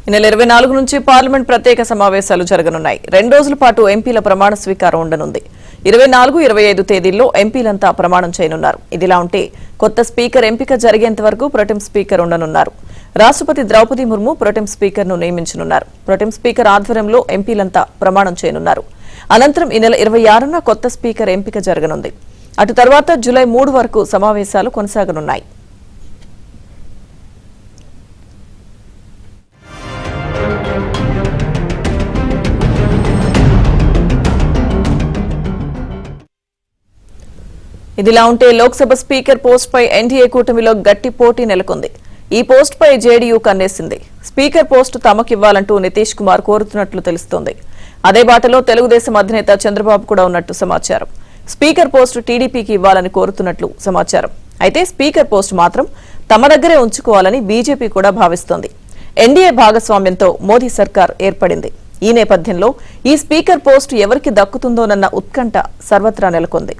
ఈ నెల 24 నుంచి పార్లమెంట్ ప్రత్యేక సమావేశాలు జరగనున్నాయి. 2 రోజుల పాటు ఎంపీల ప్రమాణ స్వీకారం ఉండనుంది. 24, 25 తేదీల్లో ఎంపీలంతా ప్రమాణం చేయనున్నారు. ఇదిలా ఉంటే కొత్త స్పీకర్ ఎంపిక జరిగేంత వరకు ప్రొటెం స్పీకర్ ఉండనున్నారు. రాష్ట్రపతి ద్రౌపది ముర్ము ప్రొటెం స్పీకర్ ను నియమించనున్నారు. ప్రొటెం స్పీకర్ ఆధ్వర్యంలో ఎంపీలంతా ప్రమాణం చేయనున్నారు. అనంతరం ఈ నెల 26న కొత్త స్పీకర్ ఎంపిక జరగనుంది. అటు తర్వాత జూలై 3 వరకు సమావేశాలు కొనసాగనున్నాయి. ఇదిలా ఉంటే లోక్సభ స్పీకర్ పోస్ట్ పై ఎన్డీఏ కూటమిలో గట్టి పోటీ నెలకొంది. ఈ పోస్ట్ పై జేడీయూ కన్నేసింది. స్పీకర్ పోస్టు తమకివ్వాలంటూ నితీష్ కుమార్ కోరుతున్నట్లు తెలుస్తోంది. అదే బాటలో తెలుగుదేశం అధినేత చంద్రబాబు కూడా ఉన్నట్టు సమాచారం. స్పీకర్ పోస్టు టీడీపీకి ఇవ్వాలని కోరుతున్నట్లు సమాచారం. అయితే స్పీకర్ పోస్టు మాత్రం తమ దగ్గరే ఉంచుకోవాలని బీజేపీ కూడా భావిస్తోంది. ఎన్డీఏ భాగస్వామ్యంతో మోదీ సర్కార్ ఏర్పడింది. ఈ నేపథ్యంలో ఈ స్పీకర్ పోస్టు ఎవరికి దక్కుతుందోనన్న ఉత్కంఠ సర్వత్రా నెలకొంది.